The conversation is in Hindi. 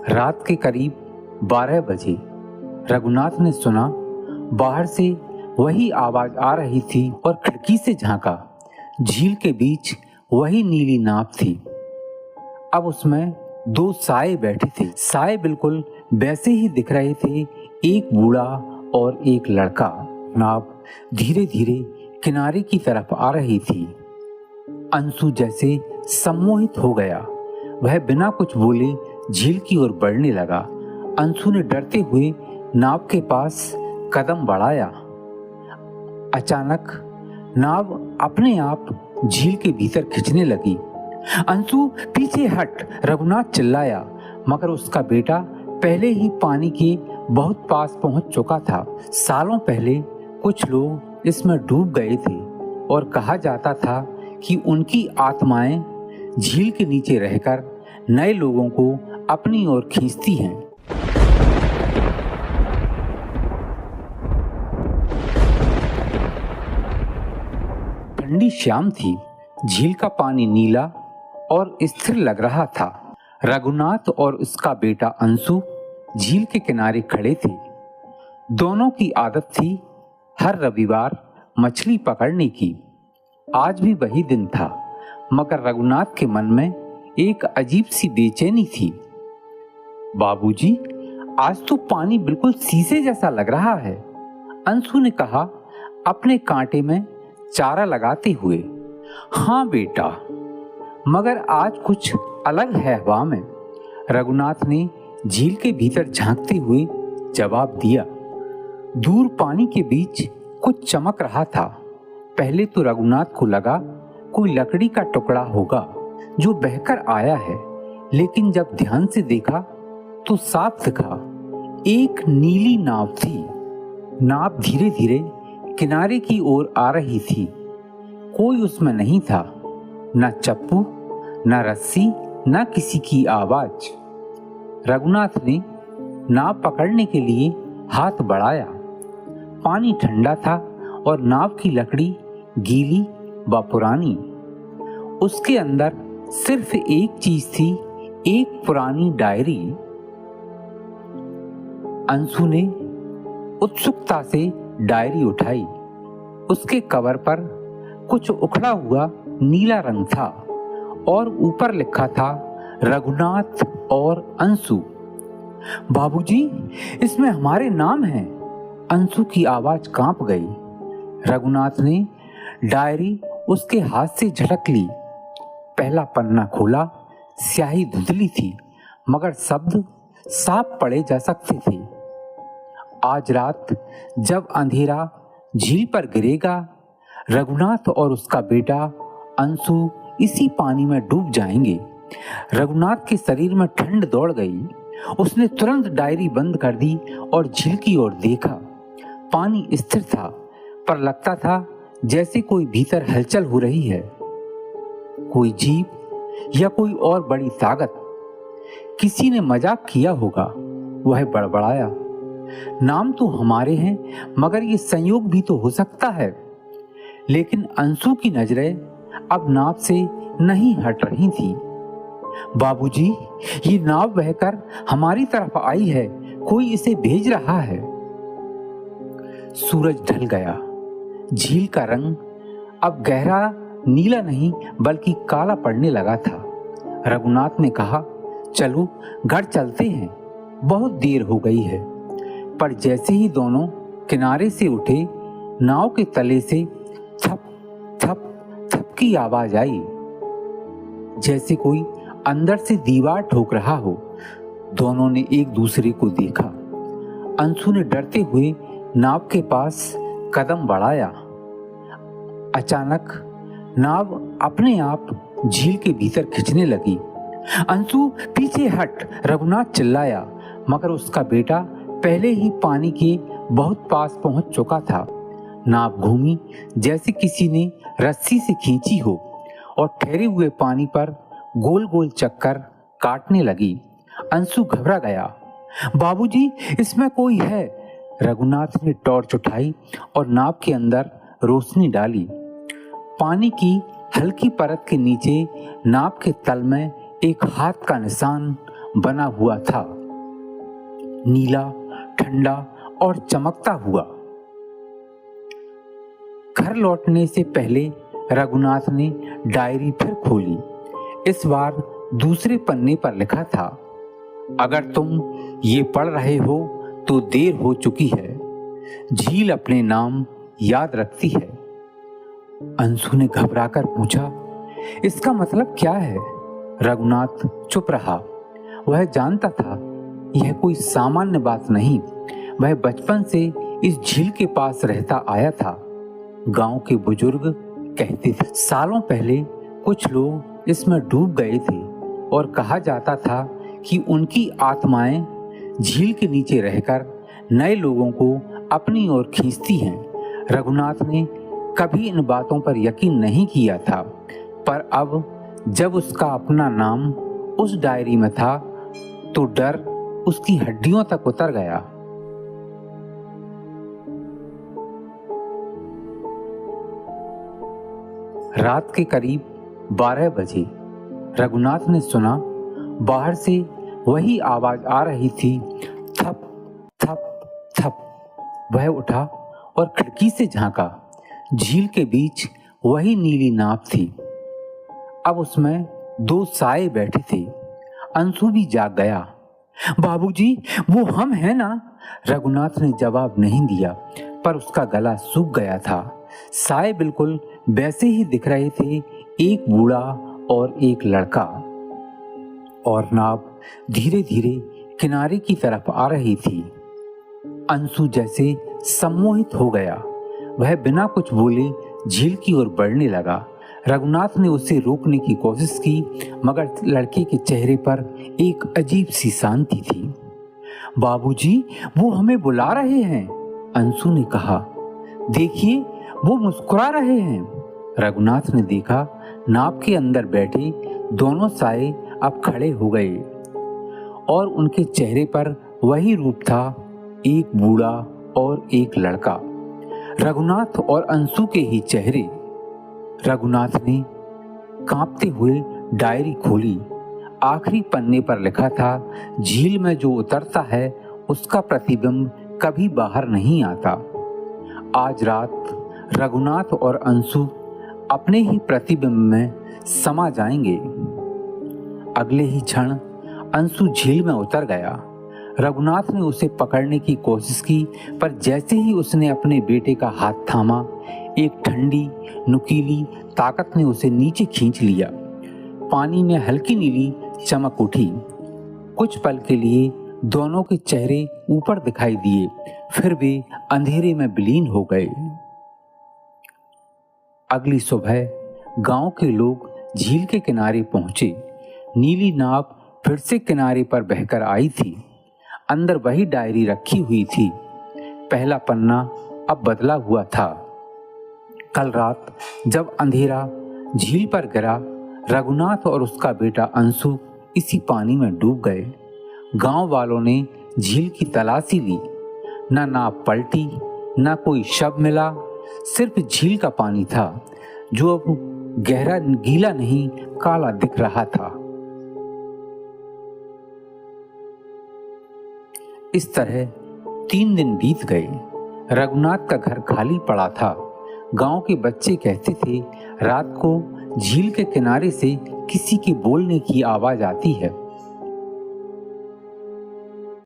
रात के करीब 12 बजे रघुनाथ ने सुना बाहर से वही आवाज आ रही थी और खिड़की से झांका। झील के बीच वही नीली नाव थी। अब उसमें 2 साए बैठे थे। साए बिल्कुल वैसे ही दिख रहे थे, एक बूढ़ा और एक लड़का। नाव धीरे धीरे किनारे की तरफ आ रही थी। अंशु जैसे सम्मोहित हो गया। वह बिना कुछ बोले झील की ओर बढ़ने लगा। अंशु ने डरते हुए नाव के पास कदम बढ़ाया। अचानक नाव अपने आप झील के भीतर खिंचने लगी। अंशु पीछे हट, रघुनाथ चिल्लाया, मगर उसका बेटा पहले ही पानी के बहुत पास पहुंच चुका था। सालों पहले कुछ लोग इसमें डूब गए थे और कहा जाता था कि उनकी आत्माएं झील के नीचे रहकर नए लोगों को अपनी ओर खींचती हैं। ठंडी शाम थी। झील का पानी नीला और स्थिर लग रहा था। रघुनाथ और उसका बेटा अंशु झील के किनारे खड़े थे। दोनों की आदत थी हर रविवार मछली पकड़ने की। आज भी वही दिन था, मगर रघुनाथ के मन में एक अजीब सी बेचैनी थी। बाबूजी, आज तो पानी बिल्कुल शीशे जैसा लग रहा है, अंशु ने कहा अपने कांटे में चारा लगाते हुए। हाँ बेटा, मगर आज कुछ अलग है हवा में, रघुनाथ ने झील के भीतर झांकते हुए जवाब दिया। दूर पानी के बीच कुछ चमक रहा था। पहले तो रघुनाथ को लगा कोई लकड़ी का टुकड़ा होगा जो बहकर आया है, लेकिन जब ध्यान से देखा तो साफ दिखा एक नीली नाव थी। नाव धीरे धीरे किनारे की ओर आ रही थी। कोई उसमें नहीं था, न चप्पू, न रस्सी, न किसी की आवाज। रघुनाथ ने नाव पकड़ने के लिए हाथ बढ़ाया। पानी ठंडा था और नाव की लकड़ी गीली व पुरानी। उसके अंदर सिर्फ एक चीज थी, एक पुरानी डायरी। अंशु ने उत्सुकता से डायरी उठाई। उसके कवर पर कुछ उखड़ा हुआ नीला रंग था और ऊपर लिखा था रघुनाथ और अंशु। बाबूजी, इसमें हमारे नाम हैं। अंशु की आवाज कांप गई। रघुनाथ ने डायरी उसके हाथ से झटक ली। पहला पन्ना खोला। स्याही धुंधली थी, मगर शब्द साफ पढ़े जा सकते थे। आज रात जब अंधेरा झील पर गिरेगा, रघुनाथ और उसका बेटा अंशु इसी पानी में डूब जाएंगे। रघुनाथ के शरीर में ठंड दौड़ गई। उसने तुरंत डायरी बंद कर दी और झील की ओर देखा। पानी स्थिर था, पर लगता था जैसे कोई भीतर हलचल हो रही है। कोई जीव या कोई और बड़ी ताकत। किसी ने मजाक किया होगा, वह बड़बड़ाया। नाम तो हमारे हैं, मगर ये संयोग भी तो हो सकता है। लेकिन अंशु की नजरें अब नाव से नहीं हट रही थी। बाबूजी, ये नाव बहकर हमारी तरफ आई है, कोई इसे भेज रहा है। सूरज ढल गया। झील का रंग अब गहरा नीला नहीं बल्कि काला पड़ने लगा था। रघुनाथ ने कहा, चलो घर चलते हैं, बहुत देर हो गई है। पर जैसे ही दोनों किनारे से उठे, नाव के तले से थप थप थप की आवाज आई, जैसे कोई अंदर से दीवार ठोक रहा हो। दोनों ने एक दूसरे को देखा। अंशु ने डरते हुए नाव के पास कदम बढ़ाया। अचानक नाव अपने आप झील के भीतर खिंचने लगी। अंशु पीछे हट, रघुनाथ चिल्लाया, मगर उसका बेटा पहले ही पानी के बहुत पास पहुंच चुका था। नाव घूमी जैसे किसी ने रस्सी से खींची हो और ठहरे हुए पानी पर गोल गोल चक्कर काटने लगी। अंशु घबरा गया। बाबूजी, इसमें कोई है। रघुनाथ ने टॉर्च उठाई और नाव के अंदर रोशनी डाली। पानी की हल्की परत के नीचे नाव के तल में एक हाथ का निशान बना हुआ था, नीला, ठंडा और चमकता हुआ। घर लौटने से पहले रघुनाथ ने डायरी फिर खोली। इस बार दूसरे पन्ने पर लिखा था, अगर तुम ये पढ़ रहे हो तो देर हो चुकी है। झील अपने नाम याद रखती है। अंशु ने घबराकर पूछा, इसका मतलब क्या है? रघुनाथ चुप रहा। वह जानता था यह कोई सामान्य बात नहीं। वह बचपन से इस झील के पास रहता आया था। गांव के बुजुर्ग कहते थे सालों पहले कुछ लोग इसमें डूब गए थे और कहा जाता था कि उनकी आत्माएं झील के नीचे रहकर नए लोगों को अपनी ओर खींचती हैं। रघुनाथ ने कभी इन बातों पर यकीन नहीं किया था, पर अब जब उसका अपना नाम उस डायरी में था तो डर उसकी हड्डियों तक उतर गया। रात के करीब 12 बजे रघुनाथ ने सुना, बाहर से वही आवाज आ रही थी, थप थप थप। वह उठा और खिड़की से झांका। झील के बीच वही नीली नाव थी। अब उसमें 2 साए बैठे थे। अंशु भी जाग गया। बाबूजी, वो हम हैं ना? रघुनाथ ने जवाब नहीं दिया, पर उसका गला सूख गया था। साए बिल्कुल वैसे ही दिख रहे थे, एक बूढ़ा और एक लड़का। और नाव धीरे धीरे किनारे की तरफ आ रही थी। अंशु जैसे सम्मोहित हो गया। वह बिना कुछ बोले झील की ओर बढ़ने लगा। रघुनाथ ने उसे रोकने की कोशिश की, मगर लड़के के चेहरे पर एक अजीब सी शांति थी। बाबूजी, वो हमें बुला रहे हैं, अंशु ने कहा। देखिए, वो मुस्कुरा रहे हैं। रघुनाथ ने देखा, नाव के अंदर बैठे दोनों साए अब खड़े हो गए और उनके चेहरे पर वही रूप था, एक बूढ़ा और एक लड़का। रघुनाथ और अंशु के ही चेहरे। रघुनाथ ने कांपते हुए डायरी खोली। आखिरी पन्ने पर लिखा था, झील में जो उतरता है उसका प्रतिबिंब कभी बाहर नहीं आता। आज रात रघुनाथ और अंशु अपने ही प्रतिबिंब में समा जाएंगे। अगले ही क्षण अंशु झील में उतर गया। रघुनाथ ने उसे पकड़ने की कोशिश की, पर जैसे ही उसने अपने बेटे का हाथ थामा, एक ठंडी नुकीली ताकत ने उसे नीचे खींच लिया। पानी में हल्की नीली चमक उठी। कुछ पल के लिए दोनों के चेहरे ऊपर दिखाई दिए, फिर वे अंधेरे में विलीन हो गए। अगली सुबह गांव के लोग झील के किनारे पहुंचे। नीली नाव फिर से किनारे पर बहकर आई थी। अंदर वही डायरी रखी हुई थी। पहला पन्ना अब बदला हुआ था। कल रात जब अंधेरा झील पर गिरा, रघुनाथ और उसका बेटा अंशु इसी पानी में डूब गए। गांव वालों ने झील की तलाशी ली। न नाव पलटी, न कोई शव मिला। सिर्फ झील का पानी था, जो अब गहरा गीला नहीं, काला दिख रहा था। इस तरह 3 दिन बीत गए। रघुनाथ का घर खाली पड़ा था। गांव के बच्चे कहते थे, रात को झील के किनारे से किसी के बोलने की आवाज आती है।